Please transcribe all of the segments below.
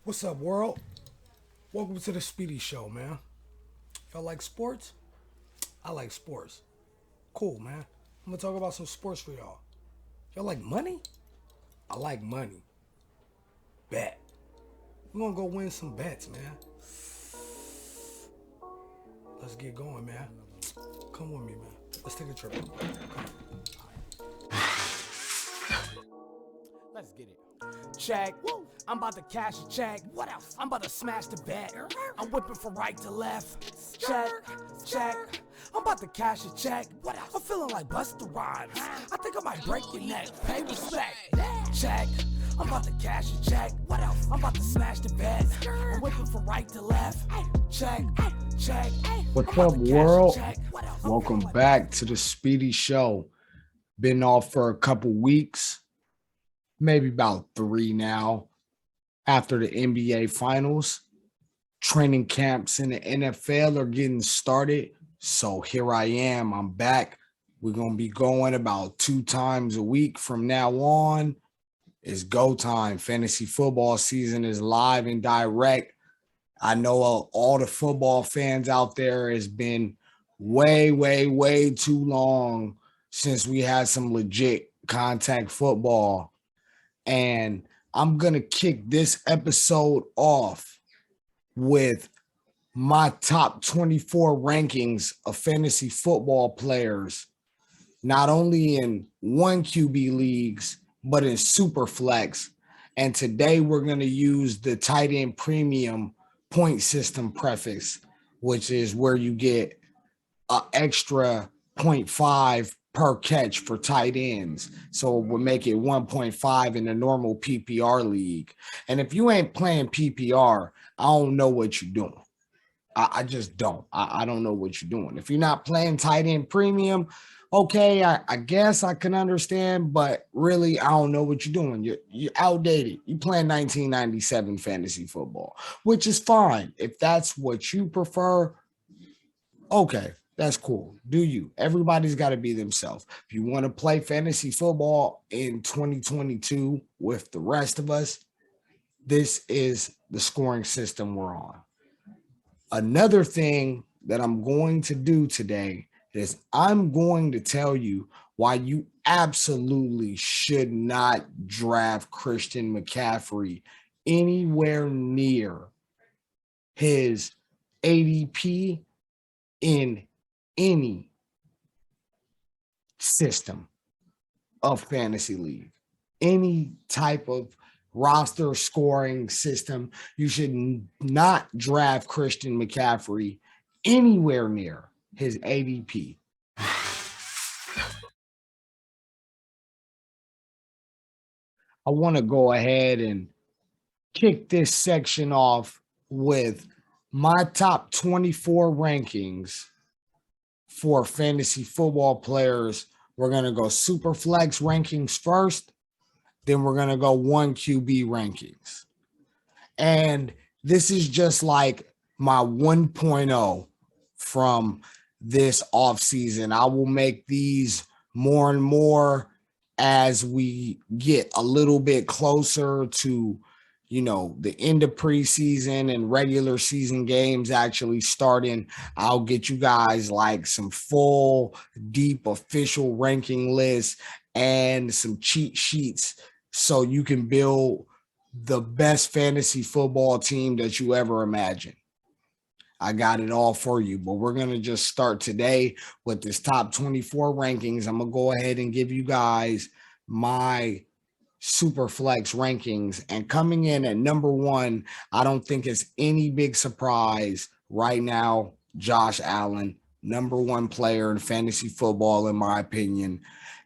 What's up, world? Welcome to the Speedy Show, man. Y'all like sports? I like sports. Cool, man. I'm gonna talk about some sports for y'all. Y'all like money? I like money. Bet. We're gonna go win some bets, man. Let's get going, man. Come with me, man. Let's take a trip. Come on. Let's get it. Check. Woo. I'm about to cash a check. What else? I'm about to smash the bet. I'm whipping from right to left. Check. I'm about to cash a check. What else? I'm feeling like Busta Rhymes. I think I might break your neck. Pay respect. Check. I'm about to cash a check. What else? I'm about to smash the bet. I'm whipping from right to left. Check. What's up, world? Welcome back to the Speedy Show. Been off for a couple weeks. Maybe about 3 now, after the NBA Finals. Training camps in the NFL are getting started. So here I am. I'm back. We're going to be going about 2 times a week from now on. It's go time. Fantasy football season is live and direct. I know all the football fans out there, has been way too long since we had some legit contact football. And I'm going to kick this episode off with my top 24 rankings of fantasy football players, not only in 1 QB leagues, but in Superflex. And today we're going to use the tight end premium point system prefix, which is where you get an extra 0.5 per catch for tight ends. So we'll make it 1.5 in a normal PPR league. And if you ain't playing PPR, I don't know what you're doing. I just don't. I don't know what you're doing. If you're not playing tight end premium, okay, I guess I can understand, but really, I don't know what you're doing. You're outdated. You're playing 1997 fantasy football, which is fine. If that's what you prefer, okay. That's cool. Do you? Everybody's got to be themselves. If you want to play fantasy football in 2022 with the rest of us, this is the scoring system we're on. Another thing that I'm going to do today is I'm going to tell you why you absolutely should not draft Christian McCaffrey anywhere near his ADP in any system of fantasy league, any type of roster scoring system. You should not draft Christian McCaffrey anywhere near his ADP. I want to go ahead and kick this section off with my top 24 rankings for fantasy football players. We're going to go Superflex rankings first. Then we're going to go 1 QB rankings. And this is just like my 1.0 from this offseason. I will make these more and more as we get a little bit closer to, the end of preseason and regular season games actually starting. I'll get you guys like some full, deep official ranking lists and some cheat sheets so you can build the best fantasy football team that you ever imagined. I got it all for you, but we're going to just start today with this top 24 rankings. I'm going to go ahead and give you guys my Superflex rankings, and coming in at number 1, I don't think it's any big surprise right now. Josh Allen, number 1 player in fantasy football, in my opinion.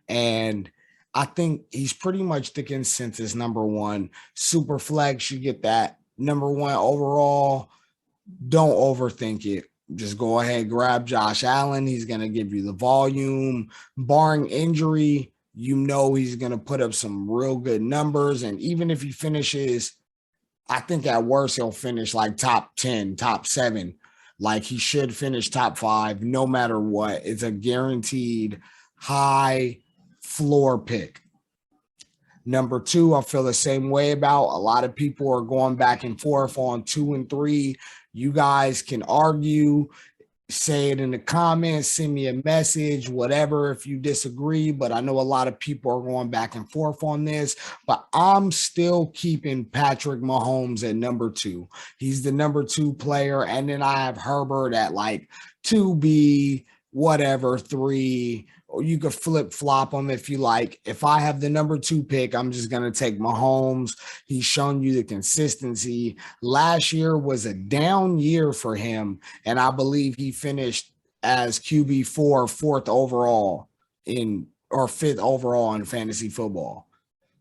And I think he's pretty much the consensus number 1. Superflex, you get that number 1 overall. Don't overthink it. Just go ahead, grab Josh Allen. He's going to give you the volume, barring injury. He's going to put up some real good numbers. And even if he finishes, I think at worst, he'll finish like top 10, top 7. Like he should finish top 5, no matter what. It's a guaranteed high floor pick. Number 2, I feel the same way about. A lot of people are going back and forth on 2 and 3. You guys can argue, say it in the comments, send me a message, whatever, if you disagree. But I know a lot of people are going back and forth on this, but I'm still keeping Patrick Mahomes at number 2. He's the number 2 player. And then I have Herbert at like 2B, whatever, 3, or you could flip flop them if you like. If I have the number 2 pick, I'm just going to take Mahomes. He's shown you the consistency. Last year was a down year for him, and I believe he finished as QB4, 4th overall or 5th overall in fantasy football.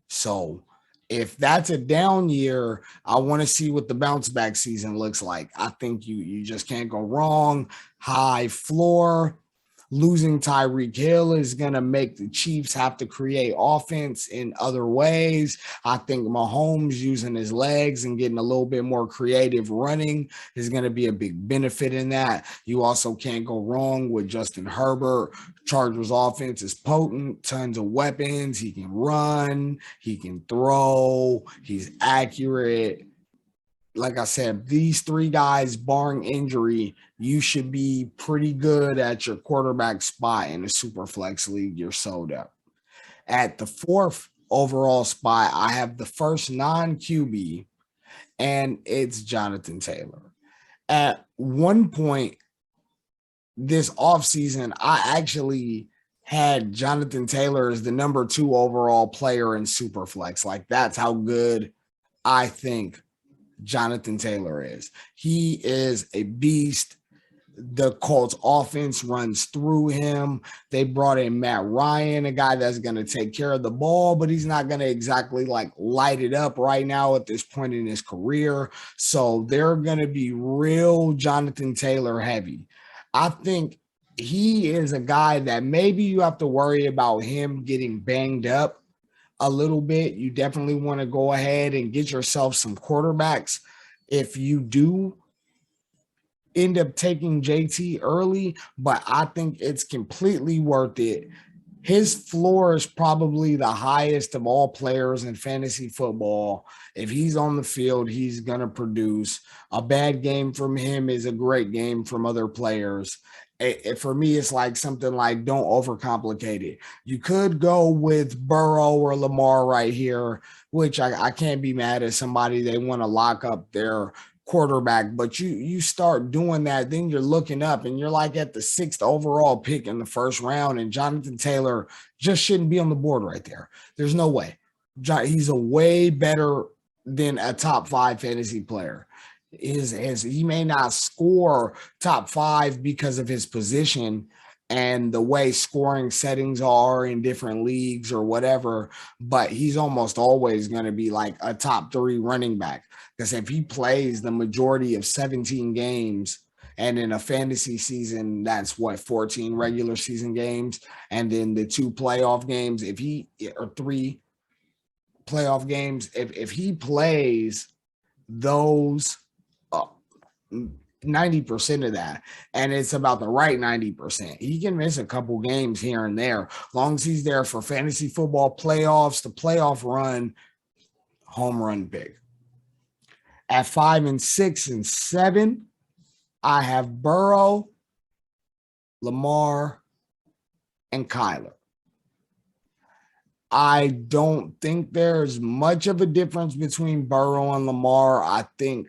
So if that's a down year, I want to see what the bounce back season looks like. I think you just can't go wrong. High floor. Losing Tyreek Hill is going to make the Chiefs have to create offense in other ways. I think Mahomes using his legs and getting a little bit more creative running is going to be a big benefit in that. You also can't go wrong with Justin Herbert. Chargers offense is potent, tons of weapons. He can run, he can throw, he's accurate. Like I said, these 3 guys, barring injury, you should be pretty good at your quarterback spot in a Superflex league. You're sold up. At the 4th overall spot, I have the first non-QB, and it's Jonathan Taylor. At one point this offseason, I actually had Jonathan Taylor as the number 2 overall player in Superflex. Like, that's how good I think Jonathan Taylor is. He is a beast. The Colts offense runs through him. They brought in Matt Ryan, a guy that's going to take care of the ball, but he's not going to exactly like light it up right now at this point in his career. So they're going to be real Jonathan Taylor heavy. I think he is a guy that maybe you have to worry about him getting banged up a little bit. You definitely want to go ahead and get yourself some quarterbacks. If you do end up taking JT early, but I think it's completely worth it. His floor is probably the highest of all players in fantasy football. If he's on the field, he's going to produce. A bad game from him is a great game from other players. For me, it's like something like, don't overcomplicate it. You could go with Burrow or Lamar right here, which I can't be mad at somebody. They want to lock up their quarterback, but you start doing that, then you're looking up and you're like at the 6th overall pick in the 1st round, and Jonathan Taylor just shouldn't be on the board right there. There's no way. He's a way better than a top 5 fantasy player. He may not score top 5 because of his position and the way scoring settings are in different leagues or whatever, but he's almost always going to be like a top 3 running back. Because if he plays the majority of 17 games, and in a fantasy season, that's 14 regular season games, and then the 2 playoff games, or 3 playoff games, if he plays those 90% of that, and it's about the right 90%. He can miss a couple games here and there. As long as he's there for fantasy football playoffs, the playoff run, home run big. At 5 and 6 and 7, I have Burrow, Lamar, and Kyler. I don't think there's much of a difference between Burrow and Lamar. I think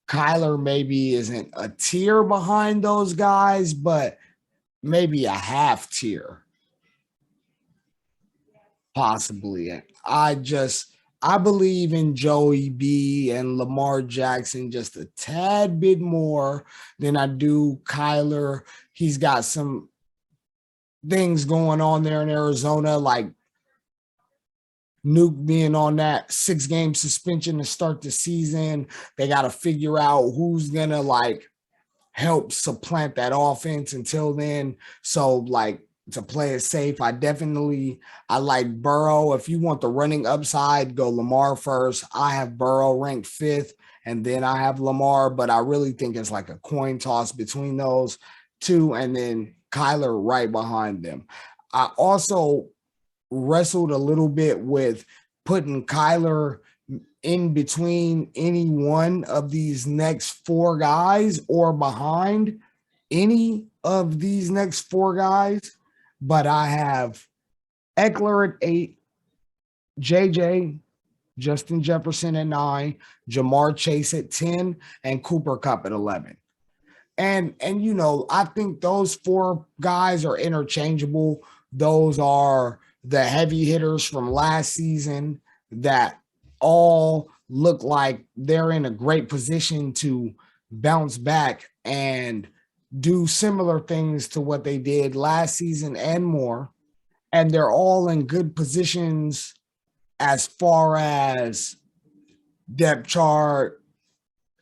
Kyler maybe isn't a tier behind those guys, but maybe a half tier, possibly. I believe in Joey B and Lamar Jackson just a tad bit more than I do Kyler. He's got some things going on there in Arizona, like Nuke being on that 6-game suspension to start the season. They got to figure out who's going to like help supplant that offense until then. So like, to play it safe, I like Burrow. If you want the running upside, go Lamar first. I have Burrow ranked 5th, and then I have Lamar, but I really think it's like a coin toss between those 2, and then Kyler right behind them. I also wrestled a little bit with putting Kyler in between any one of these next four guys or behind any of these next four guys, but I have Eckler at 8, JJ, Justin Jefferson at 9, Jamar Chase at 10, and Cooper Kupp at 11. And you know, I think those four guys are interchangeable. Those are the heavy hitters from last season that all look like they're in a great position to bounce back and do similar things to what they did last season and more. And they're all in good positions as far as depth chart,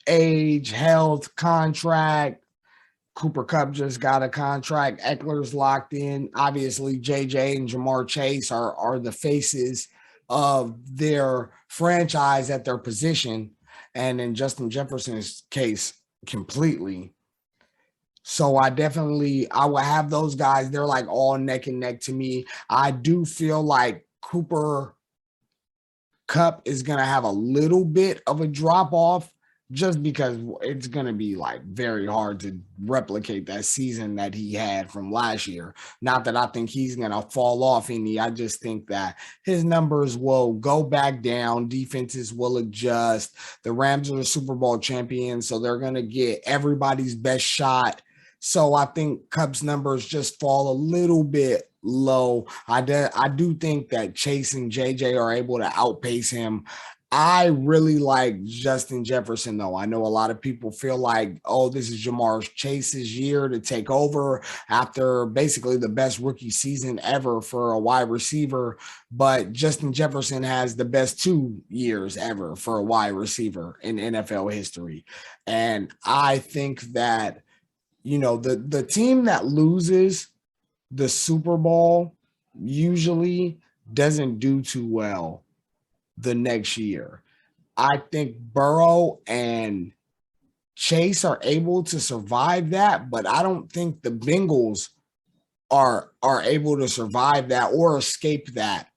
age, health, contract. Cooper Kupp just got a contract. Eckler's locked in. Obviously, JJ and Jamar Chase are the faces of their franchise at their position. And in Justin Jefferson's case, completely. So I will have those guys. They're like all neck and neck to me. I do feel like Cooper Kupp is going to have a little bit of a drop off just because it's going to be like very hard to replicate that season that he had from last year. Not that I think he's going to fall off any. I just think that his numbers will go back down. Defenses will adjust. The Rams are the Super Bowl champions, so they're going to get everybody's best shot. So I think Kupp's numbers just fall a little bit low. I do think that Chase and JJ are able to outpace him. I really like Justin Jefferson, though. I know a lot of people feel like, oh, this is Jamar Chase's year to take over after basically the best rookie season ever for a wide receiver. But Justin Jefferson has the best 2 years ever for a wide receiver in NFL history. And I think that, you know, the team that loses the Super Bowl usually doesn't do too well the next year. I think Burrow and Chase are able to survive that, but I don't think the Bengals are able to survive that or escape that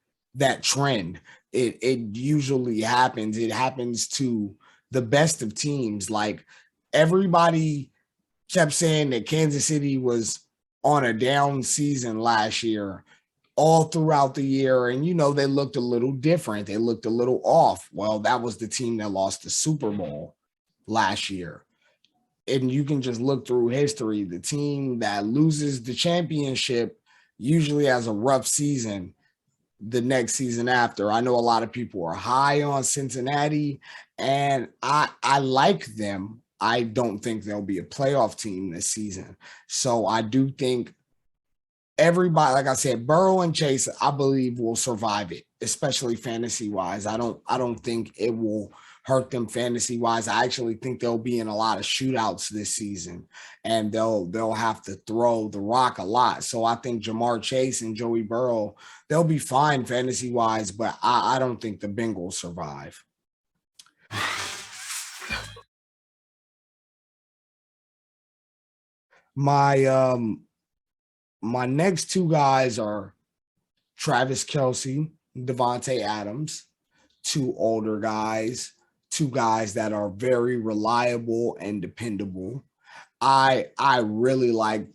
trend. It usually happens. It happens to the best of teams. Like everybody kept saying that Kansas City was on a down season last year, all throughout the year. And, you know, they looked a little different. They looked a little off. Well, that was the team that lost the Super Bowl last year. And you can just look through history. The team that loses the championship usually has a rough season the next season after. I know a lot of people are high on Cincinnati, and I like them. I don't think they'll be a playoff team this season. So I do think everybody, like I said, Burrow and Chase, I believe will survive it, especially fantasy-wise. I don't think it will hurt them fantasy-wise. I actually think they'll be in a lot of shootouts this season, and they'll have to throw the rock a lot. So I think Jamar Chase and Joey Burrow, they'll be fine fantasy-wise, but I don't think the Bengals survive. My next two guys are Travis Kelce, Devontae Adams, two older guys, two guys that are very reliable and dependable. I really like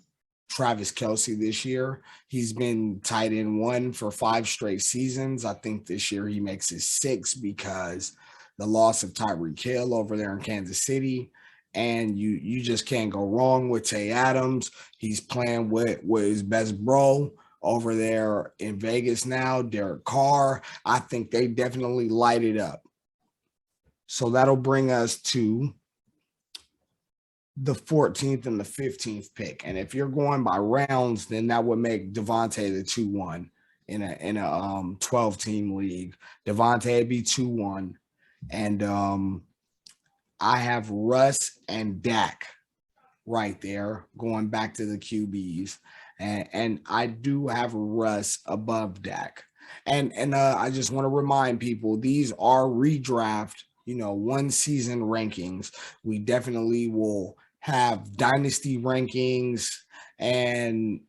Travis Kelce this year. He's been tight end 1 for 5 straight seasons. I think this year he makes his 6 because the loss of Tyreek Hill over there in Kansas City. And you just can't go wrong with Tay Adams. He's playing with his best bro over there in Vegas now, Derek Carr. I think they definitely light it up. So that'll bring us to the 14th and the 15th pick. And if you're going by rounds, then that would make Devontae the 2-1 in a 12-team league. Devontae would be 2-1. And I have Russ and Dak right there going back to the QBs. And I do have Russ above Dak. And I just want to remind people, these are redraft, 1 season rankings. We definitely will have dynasty rankings and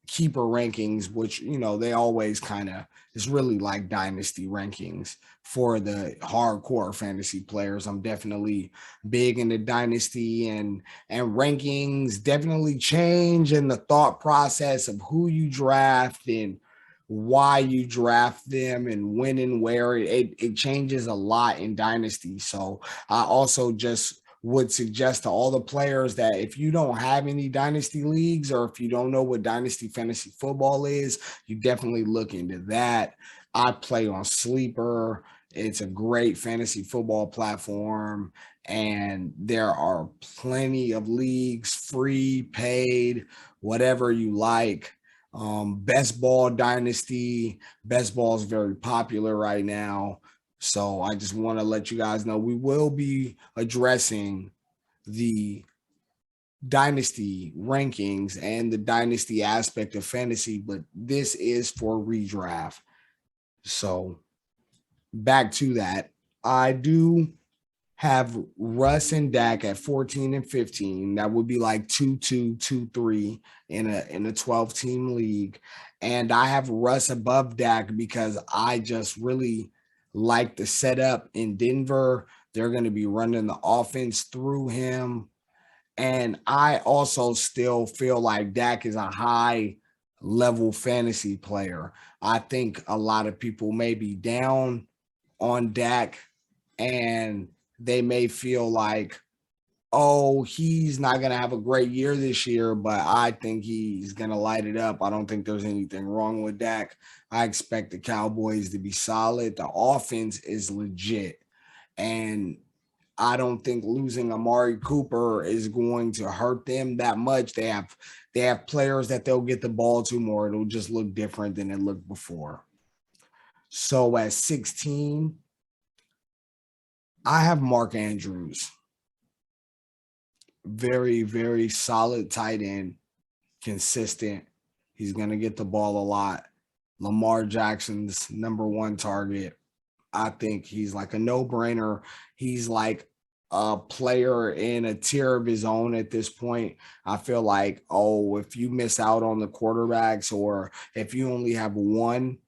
keeper rankings, which, they always kind of, it's really like dynasty rankings for the hardcore fantasy players. I'm definitely big into dynasty, and rankings definitely change in the thought process of who you draft and why you draft them and when and where. It changes a lot in dynasty. So I also just would suggest to all the players that if you don't have any dynasty leagues, or if you don't know what dynasty fantasy football is, you definitely look into that. I play on Sleeper. It's a great fantasy football platform, and there are plenty of leagues, free, paid, whatever you like. Best Ball Dynasty. Best Ball is very popular right now. So I just want to let you guys know we will be addressing the dynasty rankings and the dynasty aspect of fantasy, but this is for redraft. So back to that. I do have Russ and Dak at 14 and 15. That would be like 2-2, 2-3 in a 12-team league. And I have Russ above Dak because I just really like the setup in Denver. They're going to be running the offense through him. And I also still feel like Dak is a high level fantasy player. I think a lot of people may be down on Dak, and they may feel like, oh, he's not going to have a great year this year, but I think he's going to light it up. I don't think there's anything wrong with Dak. I expect the Cowboys to be solid. The offense is legit, and I don't think losing Amari Cooper is going to hurt them that much. They have players that they'll get the ball to more. It'll just look different than it looked before. So at 16, I have Mark Andrews. Very, very solid tight end, consistent. He's going to get the ball a lot. Lamar Jackson's number one target. I think he's like a no-brainer. He's like a player in a tier of his own at this point. I feel like, if you miss out on the quarterbacks, or if you only have one,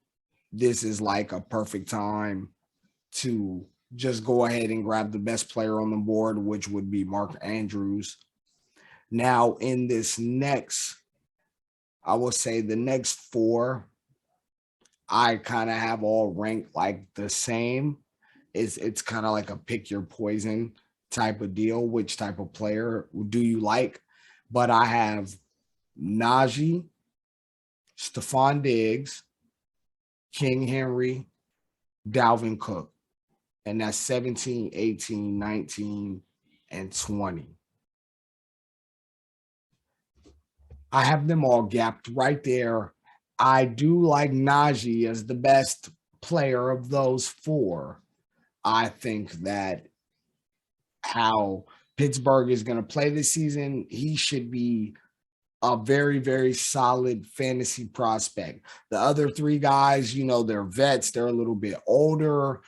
this is like a perfect time to just go ahead and grab the best player on the board, which would be Mark Andrews. Now, in this I will say the next four, I kind of have all ranked like the same. It's kind of like a pick your poison type of deal. Which type of player do you like? But I have Najee, Stephon Diggs, King Henry, Dalvin Cook. And that's 17, 18, 19, and 20. I have them all gapped right there. I do like Najee as the best player of those four. I think that how Pittsburgh is going to play this season, he should be a very, very solid fantasy prospect. The other three guys, they're vets. They're a little bit older.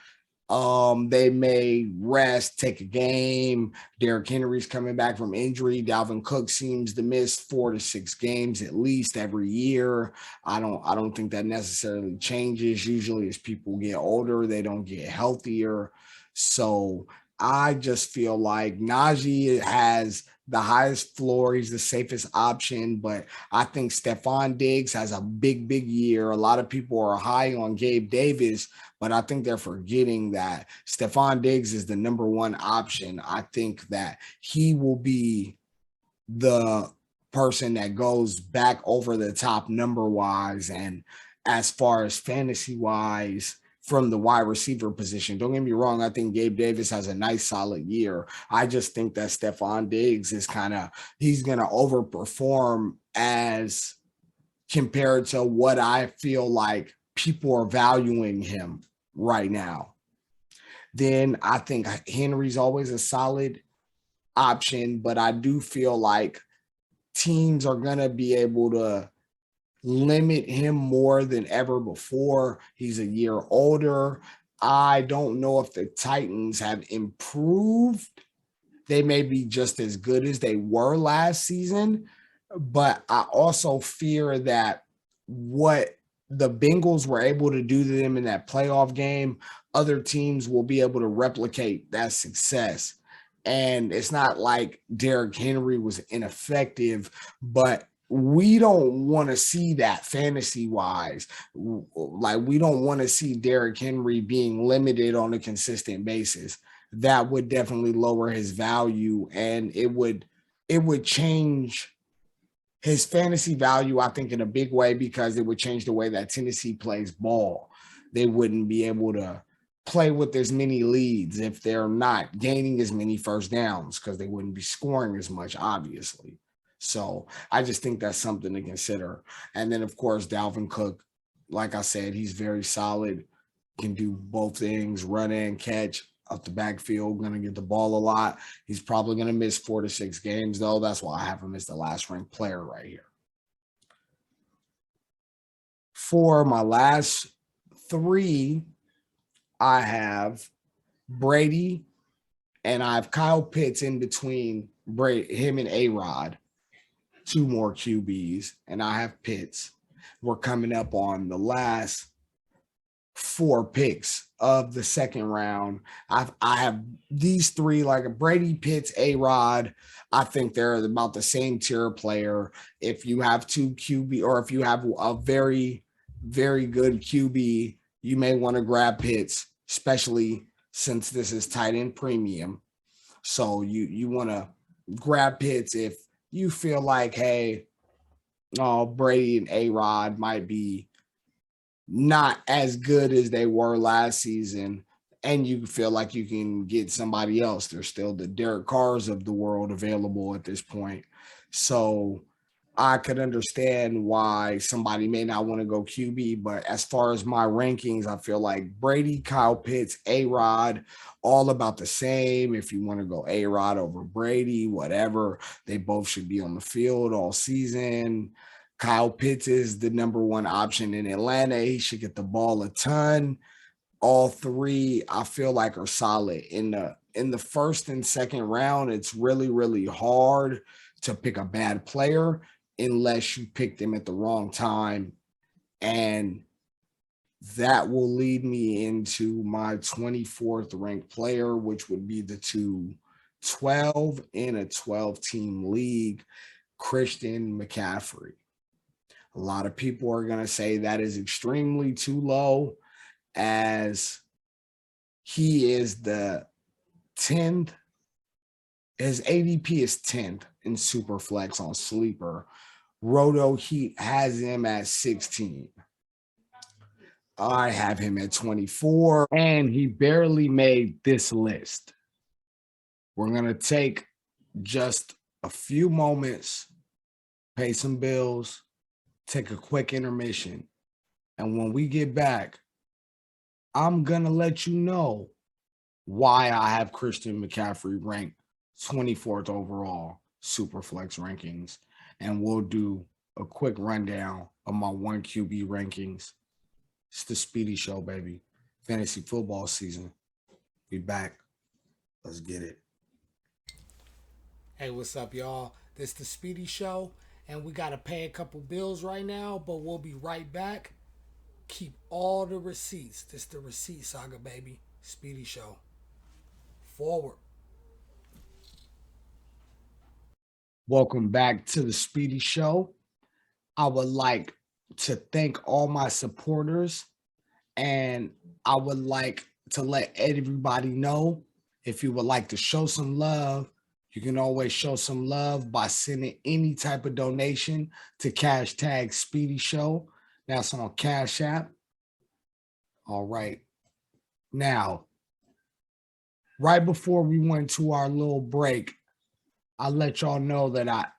They may rest, take a game. Derrick Henry's coming back from injury. Dalvin Cook seems to miss 4 to 6 games at least every year. I don't think that necessarily changes. Usually as people get older, they don't get healthier. So I just feel like Najee has the highest floor. He's the safest option, but I think Stephon Diggs has a big, big year. A lot of people are high on Gabe Davis, but I think they're forgetting that Stephon Diggs is the number one option. I think that he will be the person that goes back over the top number-wise and as far as fantasy-wise from the wide receiver position. Don't get me wrong. I think Gabe Davis has a nice, solid year. I just think that Stephon Diggs is he's going to overperform as compared to what I feel like people are valuing him right now. Then I think Henry's always a solid option, but I do feel like teams are going to be able to limit him more than ever before. He's a year older. I don't know if the Titans have improved. They may be just as good as they were last season, But I also fear that what the Bengals were able to do to them in that playoff game, other teams will be able to replicate that success. And it's not like Derrick Henry was ineffective, but we don't want to see that fantasy wise. Like, we don't want to see Derrick Henry being limited on a consistent basis. That would definitely lower his value, and it would change his fantasy value, I think, in a big way, because it would change the way that Tennessee plays ball. They wouldn't be able to play with as many leads if they're not gaining as many first downs, because they wouldn't be scoring as much, obviously. So I just think that's something to consider. And then, of course, Dalvin Cook, like I said, he's very solid, can do both things, run and catch up the backfield, going to get the ball a lot. He's probably going to miss 4 to 6 games, though. That's why I have him as the last ranked player right here. For my last 3, I have Brady, and I have Kyle Pitts in between him and A-Rod, 2 more QBs, and I have Pitts. We're coming up on the last 4 picks of the second round. I have these 3, like Brady, Pitts, A-Rod. I think they're about the same tier player. If you have 2 QB, or if you have a very, very good QB, you may want to grab Pitts, especially since this is tight end premium. So you want to grab Pitts if you feel like, hey, Brady and A-Rod might be not as good as they were last season, and you feel like you can get somebody else. There's still the Derek Carrs of the world available at this point. So I could understand why somebody may not want to go QB, but as far as my rankings, I feel like Brady, Kyle Pitts, A-Rod, all about the same. If you want to go A-Rod over Brady, whatever, they both should be on the field all season. Kyle Pitts is the number 1 option in Atlanta. He should get the ball a ton. All 3, I feel like, are solid. In the first and second round, it's really, really hard to pick a bad player unless you pick them at the wrong time. And that will lead me into my 24th ranked player, which would be the 2-12 in a 12-team league, Christian McCaffrey. A lot of people are going to say that is extremely too low, as he is the 10th. His ADP is 10th in Superflex on Sleeper. Roto Heat has him at 16. I have him at 24, and he barely made this list. We're going to take just a few moments, pay some bills, take a quick intermission, and when we get back, I'm going to let you know why I have Christian McCaffrey ranked 24th overall Superflex rankings, and we'll do a quick rundown of my 1 QB rankings. It's the Speedy Show, baby. Fantasy football season. Be back. Let's get it. Hey, what's up, y'all? This the Speedy Show, and we got to pay a couple bills right now, but we'll be right back. Keep all the receipts. This the receipt saga, baby. Speedy Show. Forward. Welcome back to the Speedy Show. I would like to thank all my supporters, and I would like to let everybody know, if you would like to show some love, you can always show some love by sending any type of donation to # Speedy Show. That's on Cash App. All right. Now, right before we went to our little break, I let y'all know that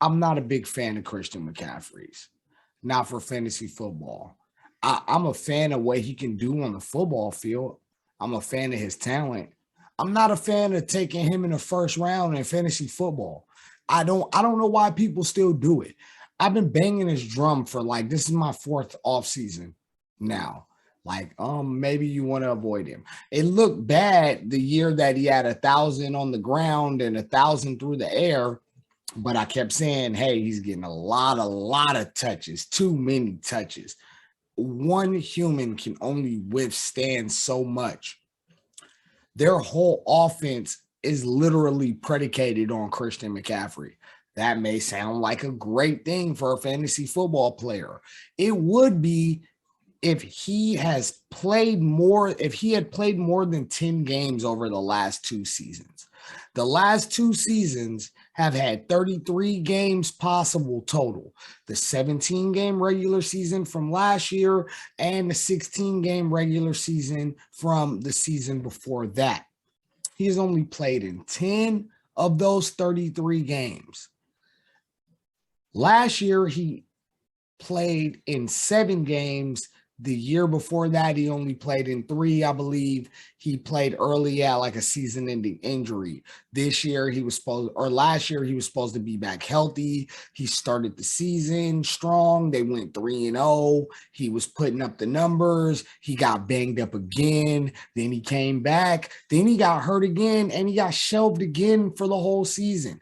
I'm not a big fan of Christian McCaffrey's, not for fantasy football. I'm a fan of what he can do on the football field. I'm a fan of his talent. I'm not a fan of taking him in the first round in fantasy football. I don't know why people still do it. I've been banging his drum for this is my 4th off season now. Maybe you want to avoid him. It looked bad the year that he had 1,000 on the ground and 1,000 through the air. But I kept saying, hey, he's getting a lot of touches, too many touches. One human can only withstand so much. Their whole offense is literally predicated on Christian McCaffrey. That may sound like a great thing for a fantasy football player. It would be if he had played more than 10 games over the last 2 seasons. The last 2 seasons have had 33 games possible total. The 17-game regular season from last year and the 16-game regular season from the season before that. He has only played in 10 of those 33 games. Last year, he played in 7 games. The year before that, he only played in 3, I believe. He played early at like a season-ending injury. Last year, he was supposed to be back healthy. He started the season strong. They went 3-0. He was putting up the numbers. He got banged up again. Then he came back. Then he got hurt again, and he got shelved again for the whole season.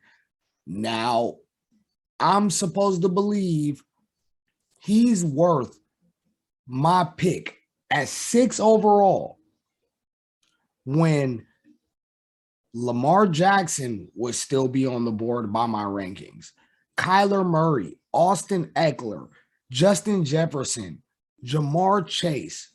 Now, I'm supposed to believe he's worth my pick at 6 overall when Lamar Jackson would still be on the board by my rankings. Kyler Murray, Austin Eckler, Justin Jefferson, Jamar Chase,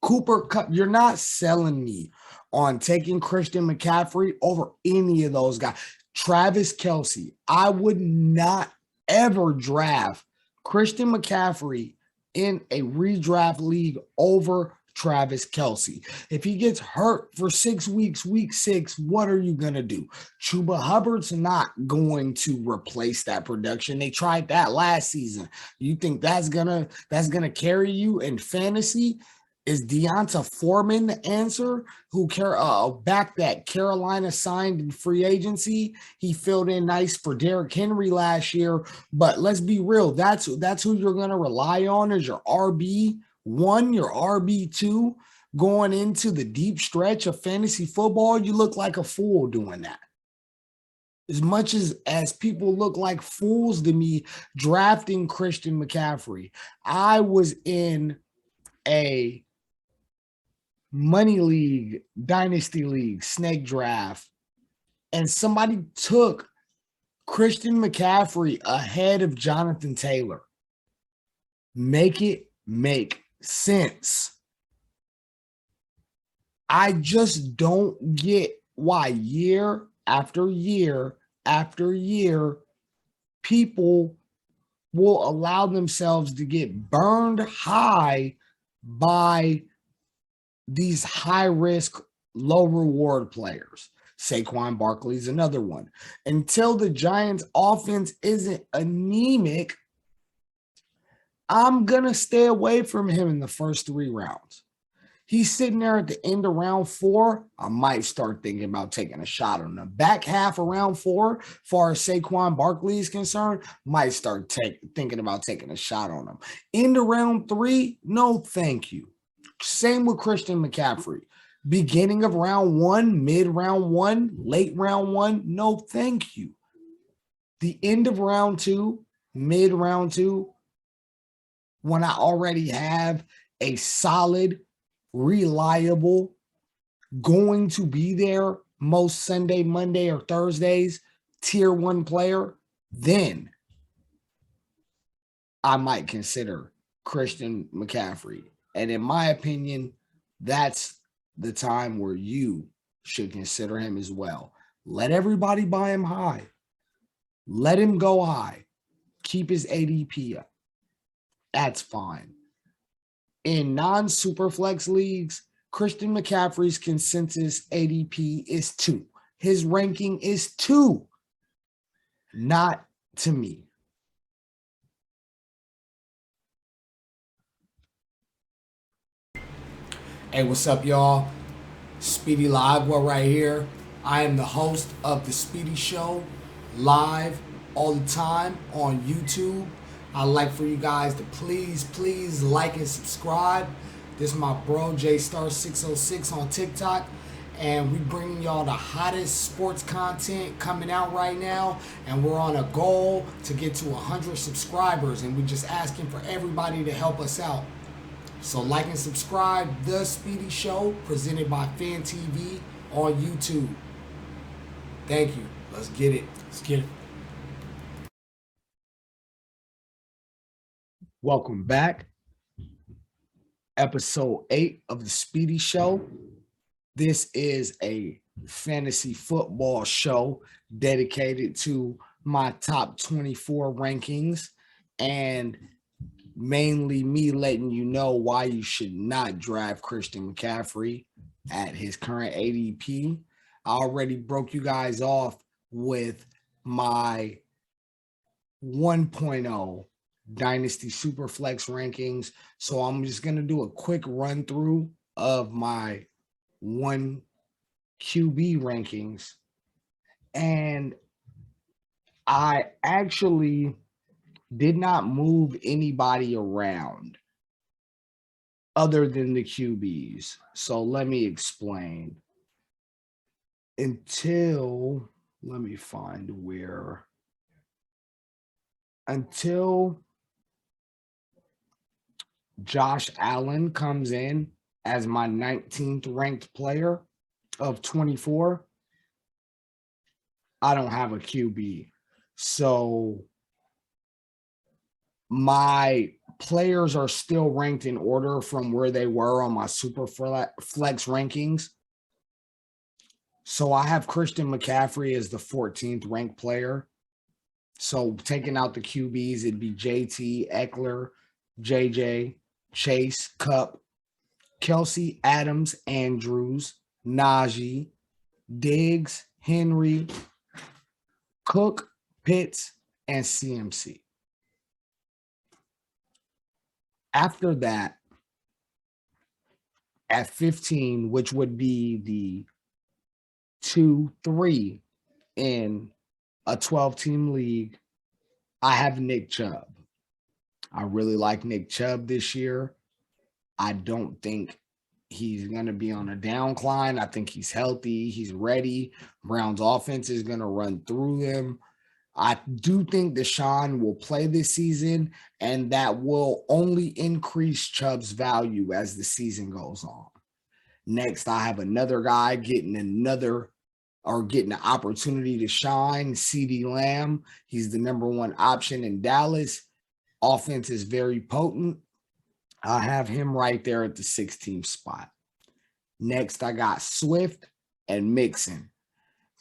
Cooper Kupp. You're not selling me on taking Christian McCaffrey over any of those guys. Travis Kelce. I would not ever draft Christian McCaffrey in a redraft league over Travis Kelce. If he gets hurt for 6 weeks, week 6, what are you going to do? Chuba Hubbard's not going to replace that production. They tried that last season. You think that's gonna carry you in fantasy? Is Deonta Foreman the answer? Who back that Carolina signed in free agency? He filled in nice for Derrick Henry last year. But let's be real. That's who you're going to rely on as your RB1, your RB2 going into the deep stretch of fantasy football. You look like a fool doing that. As much as people look like fools to me drafting Christian McCaffrey, I was in a money league, dynasty league, snake draft, and somebody took Christian McCaffrey ahead of Jonathan Taylor. Make it make sense. I just don't get why year after year after year people will allow themselves to get burned high by these high-risk, low-reward players. Saquon Barkley is another one. Until the Giants' offense isn't anemic, I'm going to stay away from him in the first 3 rounds. He's sitting there at the end of round 4. I might start thinking about taking a shot on him. Back half of round 4, as far as Saquon Barkley is concerned, might start thinking about taking a shot on him. End of round 3, no thank you. Same with Christian McCaffrey. Beginning of round 1, mid round 1, late round 1, no thank you. The end of round 2, mid round 2, when I already have a solid, reliable, going to be there most Sunday, Monday, or Thursdays, tier 1 player, then I might consider Christian McCaffrey. And in my opinion, that's the time where you should consider him as well. Let everybody buy him high. Let him go high. Keep his ADP up. That's fine. In non-Superflex leagues, Christian McCaffrey's consensus ADP is 2. His ranking is 2. Not to me. Hey, what's up, y'all? Speedy La Aqua right here. I am the host of the Speedy Show, live all the time on YouTube. I'd like for you guys to please like and subscribe. This is my bro, JStar606 on TikTok. and we bring y'all the hottest sports content coming out right now, and we're on a goal to get to 100 subscribers, and we're just asking for everybody to help us out. So like and subscribe, The Speedy Show, presented by FAN TV on YouTube. Thank you. Let's get it. Let's get it. Welcome back. Episode 8 of The Speedy Show. This is a fantasy football show dedicated to my top 24 rankings, and mainly me letting you know why you should not draft Christian McCaffrey at his current ADP. I already broke you guys off with my 1.0 Dynasty Superflex rankings. So I'm just going to do a quick run through of my 1 QB rankings. And I actually did not move anybody around other than the QBs. So let me explain. Until Josh Allen comes in as my 19th ranked player of 24, I don't have a QB. So my players are still ranked in order from where they were on my Superflex rankings. So I have Christian McCaffrey as the 14th ranked player. So taking out the QBs, it'd be JT, Eckler, JJ, Chase, Cup, Kelsey, Adams, Andrews, Najee, Diggs, Henry, Cook, Pitts, and CMC. After that, at 15, which would be the 2-3 in a 12-team league, I have Nick Chubb. I really like Nick Chubb this year. I don't think he's going to be on a downcline. I think he's healthy. He's ready. Brown's offense is going to run through him. I do think Deshaun will play this season, and that will only increase Chubb's value as the season goes on. Next, I have another guy getting the opportunity to shine, CeeDee Lamb. He's the number 1 option in Dallas. Offense is very potent. I have him right there at the 16th spot. Next, I got Swift and Mixon.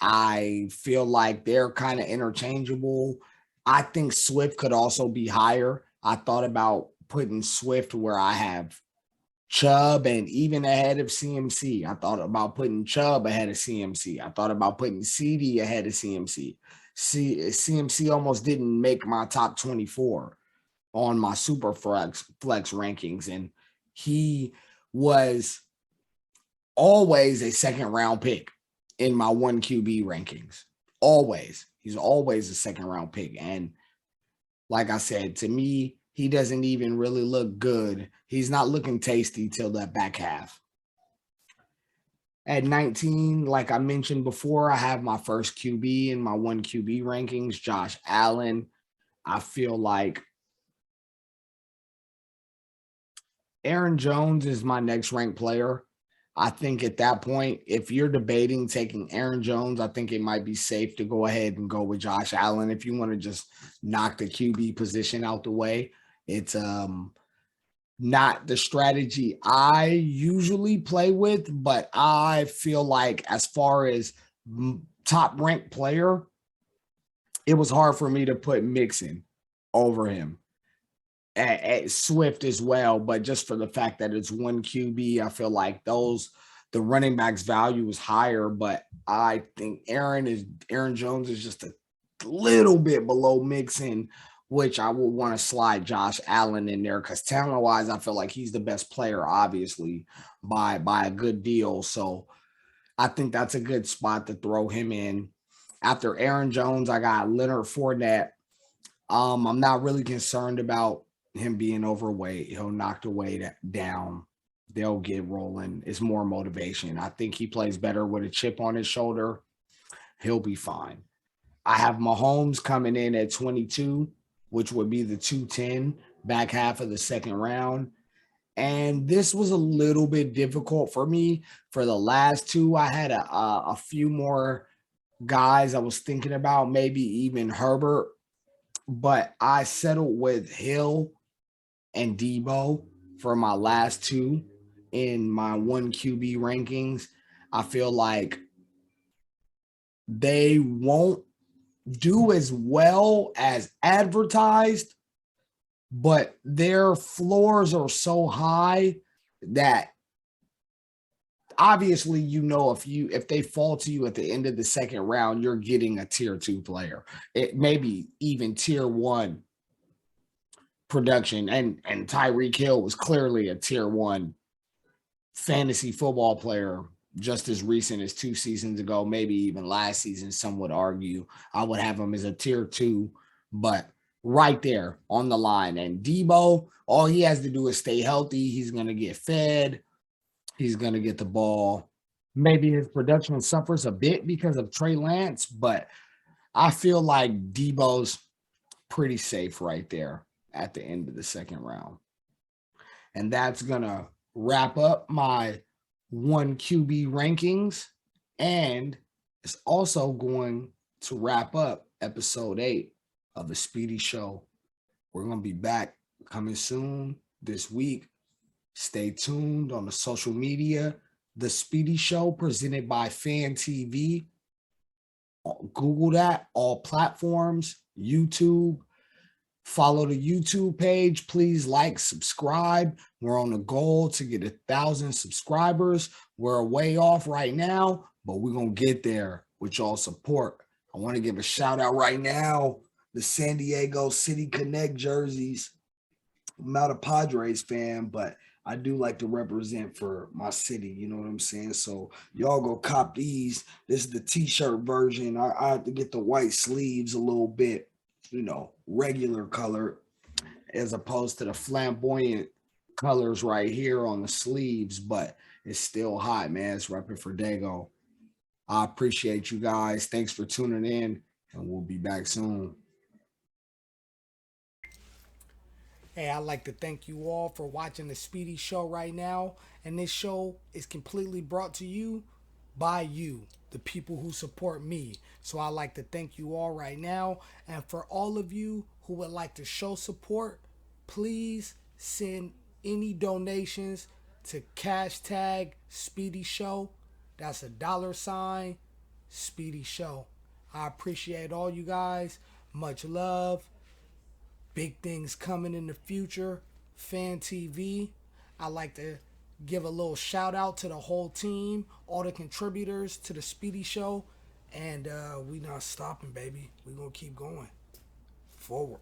I feel like they're kind of interchangeable. I think Swift could also be higher. I thought about putting Swift where I have Chubb and even ahead of CMC. I thought about putting Chubb ahead of CMC. I thought about putting CeeDee ahead of CMC. CMC almost didn't make my top 24 on my Superflex rankings, and he was always a second-round pick in my 1 QB rankings. Always. He's always a second-round pick, and like I said, to me, he doesn't even really look good. He's not looking tasty till that back half. At 19, like I mentioned before, I have my first QB in my 1 QB rankings, Josh Allen. I feel like Aaron Jones is my next ranked player. I think at that point, if you're debating taking Aaron Jones, I think it might be safe to go ahead and go with Josh Allen if you want to just knock the QB position out the way. It's not the strategy I usually play with, but I feel like as far as top ranked player, it was hard for me to put Mixon over him. At Swift as well, but just for the fact that it's 1 QB, I feel like the running back's value is higher, but I think Aaron Jones is just a little bit below Mixon, which I would want to slide Josh Allen in there because talent-wise, I feel like he's the best player, obviously, by a good deal. So I think that's a good spot to throw him in. After Aaron Jones, I got Leonard Fournette. I'm not really concerned about him being overweight. He'll knock the weight down. they'll get rolling. It's more motivation. I think he plays better with a chip on his shoulder. He'll be fine. I have Mahomes coming in at 22, which would be the 210 back half of the second round. And this was a little bit difficult for me. For the last two, I had a few more guys I was thinking about, maybe even Herbert, but I settled with Hill and Debo for my last two in my one QB rankings. I feel like they won't do as well as advertised, but their floors are so high that obviously, if they fall to you at the end of the second round, you're getting a tier 2 player. It maybe even tier 1 production. And Tyreek Hill was clearly a tier 1 fantasy football player just as recent as 2 seasons ago, maybe even last season. Some would argue I would have him as a tier 2, but right there on the line. And Debo, all he has to do is stay healthy. He's going to get fed. He's going to get the ball. Maybe his production suffers a bit because of Trey Lance, but I feel like Debo's pretty safe right there at the end of the second round. And that's going to wrap up my one QB rankings. And it's also going to wrap up episode 8 of the Speedy Show. We're going to be back coming soon this week. Stay tuned on the social media. The Speedy Show presented by FAN TV. Google that, all platforms, YouTube. Follow the YouTube page. Please like, subscribe. We're on a goal to get 1,000 subscribers. We're way off right now, but we're going to get there with y'all support. I want to give a shout out right now, the San Diego City Connect jerseys. I'm not a Padres fan, but I do like to represent for my city. You know what I'm saying? So y'all go cop these. This is the t-shirt version. I have to get the white sleeves a little bit, regular color, as opposed to the flamboyant colors right here on the sleeves, but it's still hot, man. It's repping for Dago. I appreciate you guys. Thanks for tuning in, and we'll be back soon. Hey, I'd like to thank you all for watching the Speedy Show right now. And this show is completely brought to you by you, the people who support me. So I'd like to thank you all right now. And for all of you who would like to show support, please send any donations to hashtag Speedy Show. That's $, Speedy Show. I appreciate all you guys. Much love. Big things coming in the future. FAN TV. I like to give a little shout out to the whole team, all the contributors to the Speedy Show. And we not stopping, baby. We gonna keep going forward.